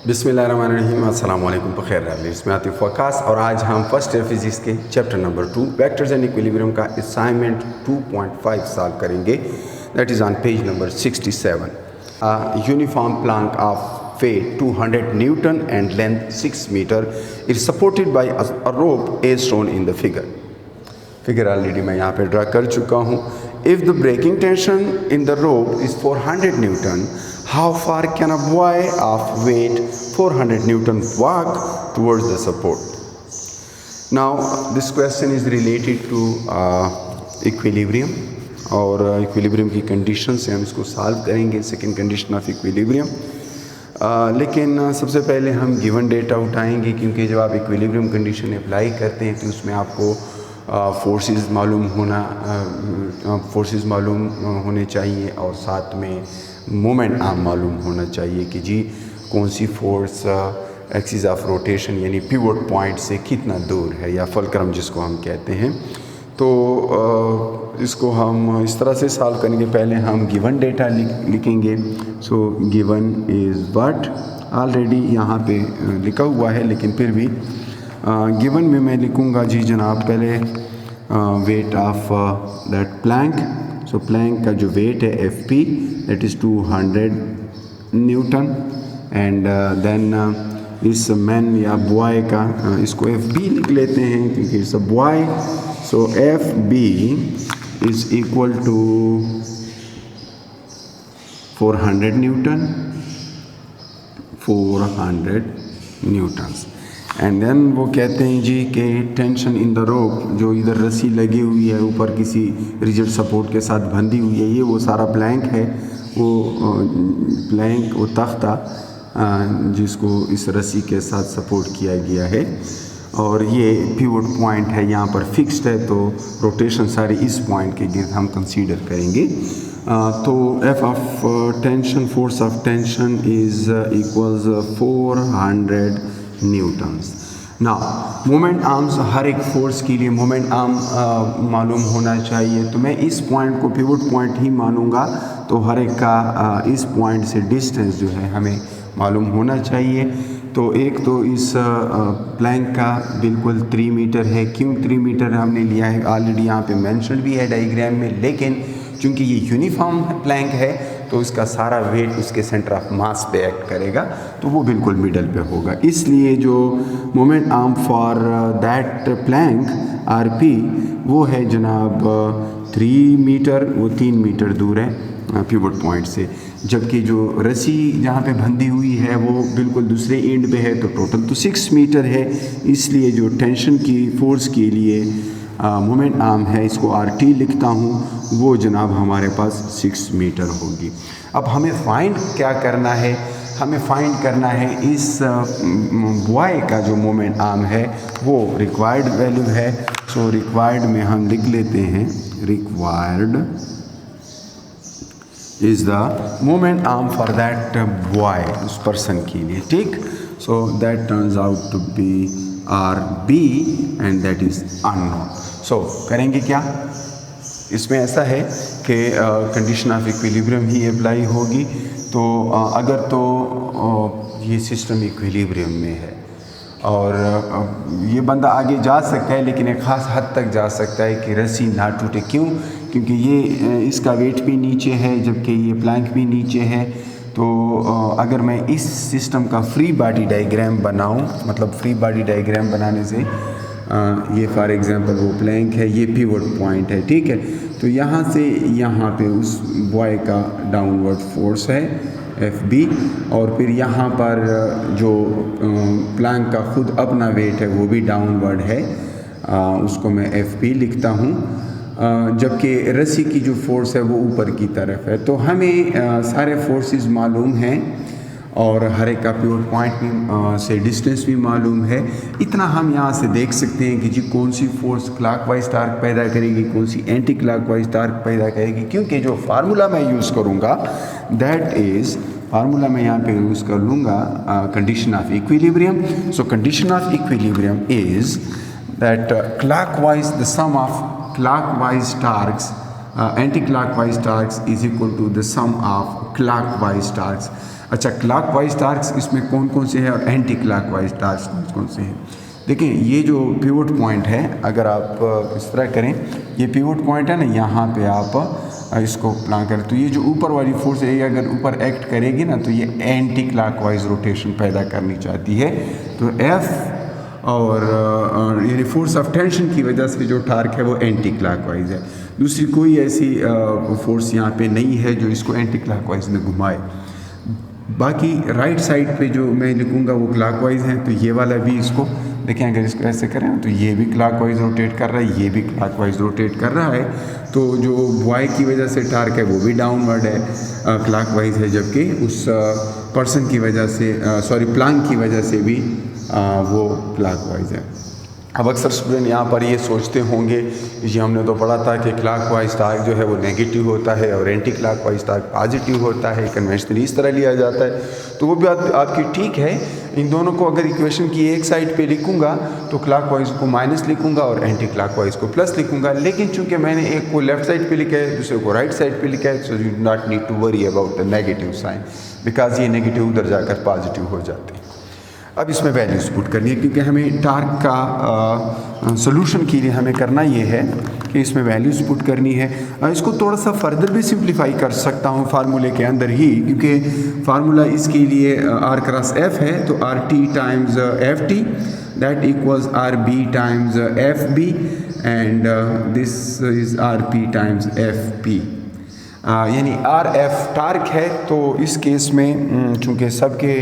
बिस्मिल्लाहिर्रहमानिर्रहीम, अस्सलाम वालेकुम। बखैर रही इसमें आतिफ वकास और आज हम फर्स्ट ईयर फिजिक्स के chapter number 2 vectors and equilibrium का असाइनमेंट 2.5 सॉल्व करेंगे। That is on page number 67। Uniform plank of weight 200 Newton and length 6 meter is supported by a rope as shown in the figure. Figure already मैं यहाँ पे draw कर चुका हूँ। If the breaking tension in the rope is 400 newton, how far can a boy of weight 400 newton walk towards the support? Now this question is related to equilibrium और equilibrium की condition से हम इसको solve करेंगे, second condition of equilibrium. लेकिन सबसे पहले हम गिवन डेटा उठाएंगे, क्योंकि जब आप इक्विलिब्रियम कंडीशन अप्लाई करते हैं तो उसमें आपको फोर्सेस मालूम होने चाहिए और साथ में मोमेंट आर्म मालूम होना चाहिए कि जी कौन सी फोर्स एक्सिस ऑफ रोटेशन यानी पिवट पॉइंट से कितना दूर है, या फलक्रम जिसको हम कहते हैं। तो इसको हम इस तरह से सॉल्व करेंगे। पहले हम गिवन डेटा लिखेंगे। So given is what, already यहाँ पे लिखा हुआ है, लेकिन फिर भी गिवन में मैं लिखूँगा जी जनाब पहले weight of that plank. So plank का जो वेट है F P that is 200 newton and then इस मैन या बॉय का इसको एफ बी लिख लेते हैं क्योंकि it's a boy. So F B is equal to 400 newton, 400 newtons. And then वो कहते हैं जी कि टेंशन इन द रोप, जो इधर रस्सी लगी हुई है ऊपर किसी रिजिड सपोर्ट के साथ बंधी हुई है, ये वो सारा प्लैंक है, वो तख्ता जिसको इस रस्सी के साथ सपोर्ट किया गया है, और ये पिवट पॉइंट है यहाँ पर फिक्स्ड है, तो रोटेशन सारी इस पॉइंट के गिर्द हम कंसीडर करेंगे। तो F of tension, force of tension is equals 400 Newton's. ना मोमेंट आर्म्स, हर एक फोर्स के लिए मोमेंट आर्म मालूम होना चाहिए, तो मैं इस पॉइंट को पिवट पॉइंट ही मानूंगा। तो हर एक का इस पॉइंट से डिस्टेंस जो है हमें मालूम होना चाहिए। तो एक तो इस प्लैंक का बिल्कुल 3 मीटर है। क्यों 3 मीटर हमने लिया है, ऑलरेडी यहाँ पे मेंशन भी है डायग्राम में, लेकिन चूँकि ये यूनिफॉर्म प्लैंक है तो उसका सारा वेट उसके सेंटर ऑफ मास पे एक्ट करेगा, तो वो बिल्कुल मिडल पे होगा। इसलिए जो moment arm for that plank R P वो है जनाब 3 मीटर, वो 3 मीटर दूर है पिवट पॉइंट से, जबकि जो रस्सी जहाँ पे बंधी हुई है वो बिल्कुल दूसरे एंड पे है, तो टोटल तो 6 मीटर है। इसलिए जो टेंशन की फोर्स के लिए मोमेंट आर्म है, इसको आर टी लिखता हूँ, वो जनाब हमारे पास 6 मीटर होगी। अब हमें फाइंड क्या करना है, हमें फाइंड करना है इस बॉय का जो मोमेंट आर्म है वो रिक्वायर्ड वैल्यू है। सो रिक्वायर्ड में हम लिख लेते हैं, required is the moment arm for that boy, उस पर्सन के लिए, ठीक। So that turns out to be R B and that is unknown. So करेंगे क्या, इसमें ऐसा है कि कंडीशन ऑफ इक्विलिब्रियम ही अप्लाई होगी। तो अगर तो ये सिस्टम इक्विलिब्रियम में है और ये बंदा आगे जा सकता है, लेकिन एक ख़ास हद तक जा सकता है कि रस्सी ना टूटे। क्यों? क्योंकि ये इसका वेट भी नीचे है जबकि ये प्लैंक भी नीचे है। तो अगर मैं इस सिस्टम का फ्री बॉडी डायग्राम बनाऊं, मतलब फ्री बॉडी डायग्राम बनाने से ये फॉर एग्जांपल वो प्लैंक है, ये पिवट पॉइंट है, ठीक है। तो यहाँ से यहाँ पे उस बॉय का डाउनवर्ड फोर्स है एफ बी, और फिर यहाँ पर जो प्लैंक का खुद अपना वेट है वो भी डाउनवर्ड है, उसको मैं एफ पी लिखता हूँ, जबकि रस्सी की जो फोर्स है वो ऊपर की तरफ है। तो हमें सारे फोर्सेस मालूम हैं और हर एक का पिवट पॉइंट भी से डिस्टेंस भी मालूम है। इतना हम यहाँ से देख सकते हैं कि जी कौन सी फोर्स क्लॉकवाइज टार्क पैदा करेगी, कौन सी एंटी क्लॉकवाइज टार्क पैदा करेगी, क्योंकि जो फार्मूला मैं यूज़ करूँगा दैट इज़, फार्मूला मैं यहाँ पे यूज़ कर लूँगा condition of equilibrium. So condition of equilibrium is that clockwise the sum of clockwise torques, anti-clockwise torques is equal to the sum of clockwise torques। अच्छा, clockwise torques इसमें कौन कौन से हैं और एंटी क्लॉकवाइज टार्क्स कौन कौन से हैं? देखिए, ये जो पिवट पॉइंट है, अगर आप इस तरह करें, ये पिवट पॉइंट है ना, यहाँ पे आप इसको प्लान करें तो ये जो ऊपर वाली फोर्स है, ये अगर ऊपर एक्ट करेगी ना तो ये एंटी क्लॉकवाइज रोटेशन पैदा करनी चाहती है। तो एफ और यानी फोर्स ऑफ टेंशन की वजह से जो टार्क है वो एंटी क्लॉकवाइज है। दूसरी कोई ऐसी फोर्स यहाँ पे नहीं है जो इसको एंटी क्लॉकवाइज में घुमाए। बाकी राइट साइड पे जो मैं लिखूँगा वो क्लॉकवाइज है, तो ये वाला भी इसको देखें, अगर इसको ऐसे करें तो ये भी क्लॉकवाइज रोटेट कर रहा है, ये भी क्लॉकवाइज रोटेट कर रहा है। तो जो बॉय की वजह से टार्क है वो भी डाउनवर्ड है, क्लॉकवाइज है, जबकि उस पर्सन की वजह से प्लांक की वजह से भी वो क्लॉकवाइज है। अब अक्सर स्टूडेंट यहाँ पर ये सोचते होंगे, ये हमने तो पढ़ा था कि क्लॉकवाइज टार्क जो है वो नेगेटिव होता है और एंटी क्लॉकवाइज टार्क पॉजिटिव होता है, कन्वेंशनली इस तरह लिया जाता है। तो वो भी आपकी ठीक है। इन दोनों को अगर इक्वेशन की एक साइड पे लिखूंगा तो क्लॉकवाइज को माइनस लिखूंगा और एंटी क्लॉकवाइज को प्लस लिखूंगा, लेकिन चूंकि मैंने एक को लेफ्ट साइड पे लिखा है, दूसरे को राइट साइड पे लिखा है, so you not need to worry about the negative sign, because ये नेगेटिव उधर जाकर पॉजिटिव हो जाते हैं। अब इसमें वैल्यूज पुट करनी है, क्योंकि हमें टार्क का सोल्यूशन के लिए हमें करना ये है कि इसमें वैल्यूज पुट करनी है। इसको थोड़ा सा फर्दर भी सिंप्लीफाई कर सकता हूँ फार्मूले के अंदर ही, क्योंकि फार्मूला इसके लिए आर क्रॉस एफ है, तो R T times F T that equals R B times F B and this is R P times F P. यानी आर एफ टार्क है, तो इस केस में चूँकि सबके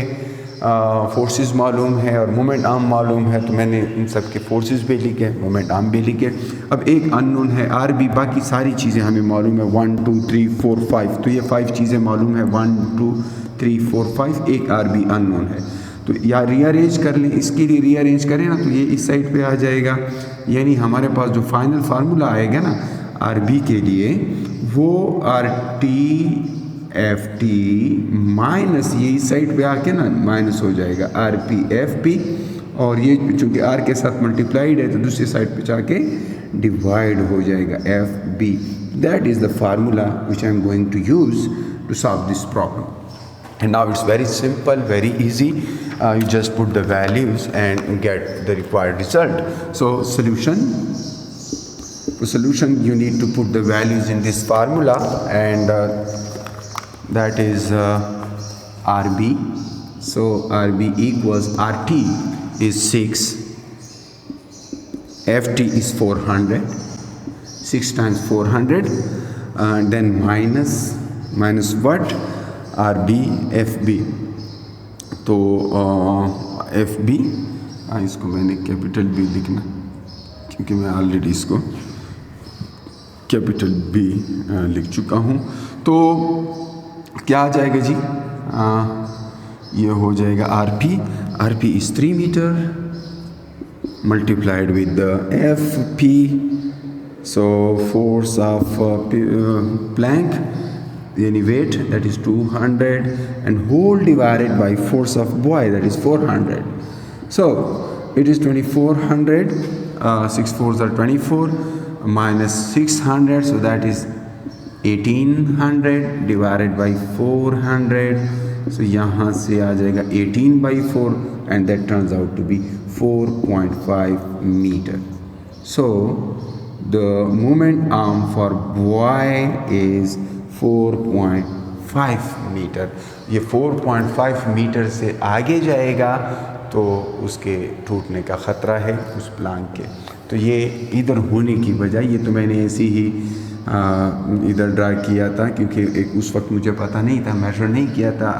फोर्सेस मालूम है और मोमेंट आर्म मालूम है, तो मैंने इन सब के फोर्सेस भी लिखे, मोमेंट आर्म भी लिखे। अब एक अननोन है आर बी, बाकी सारी चीज़ें हमें मालूम है 1 2 3 4 5, तो ये 5 चीज़ें मालूम है 1 2 3 4 5, एक आर बी अननोन है। तो या रीअरेंज कर लें, इसके लिए रीअरेंज करें ना तो ये इस साइड पे आ जाएगा, यानी हमारे पास जो फाइनल फार्मूला आएगा ना आर बी के लिए वो R T F T minus ये इस साइड पे आके ना माइनस हो जाएगा आर पी एफ पी, और ये चूँकि आर के साथ मल्टीप्लाइड है तो दूसरी साइड पे जाके डिवाइड हो जाएगा F B. That is the formula which I am going to use to solve this problem. And now it's very simple, very easy. You just put the values and get the required result. So solution, you need to put the values in this formula, and that is RB. So RB equals RT is 6, FT is 400, 6 times 400, and then minus what? RB FB. तो FB, इसको मैंने capital B लिखना, क्योंकि मैं already इसको capital B लिख चुका हूँ। तो क्या आ जाएगा जी? ये हो जाएगा RP is 3 meter multiplied with the FP, so force of plank, any weight, that is 200, and whole divided by force of buoy, that is 400. So it is 2400, 6 4s are 24, minus 600, so that is 1800 divided by 400. So यहाँ से आ जाएगा 18/4, and that turns out to be 4.5 meter. So the moment arm for buoy is 4.5 metre. ये 4.5 metre से आगे जाएगा तो उसके टूटने का ख़तरा है उस प्लांक के। तो ये इधर होने की बजाय, ये तो मैंने ऐसे ही इधर ड्रा किया था, क्योंकि एक उस वक्त मुझे पता नहीं था, मेजर नहीं किया था,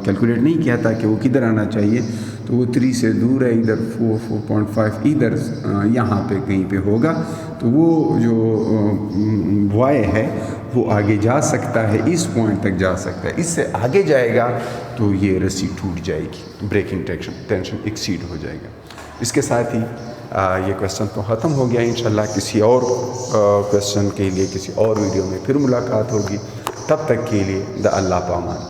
कैलकुलेट नहीं किया था कि वो किधर आना चाहिए। तो वो 3 से दूर है, इधर 4.5 इधर यहाँ पे कहीं पे होगा, तो वो जो बॉय है वो आगे जा सकता है, इस पॉइंट तक जा सकता है। इससे आगे जाएगा तो ये रस्सी टूट जाएगी, ब्रेकिंग टेंशन एक्सीड हो जाएगा। इसके साथ ही ये क्वेश्चन तो ख़त्म हो गया। इंशाल्लाह किसी और क्वेश्चन के लिए किसी और वीडियो में फिर मुलाकात होगी। तब तक के लिए द अल्लाह पामान।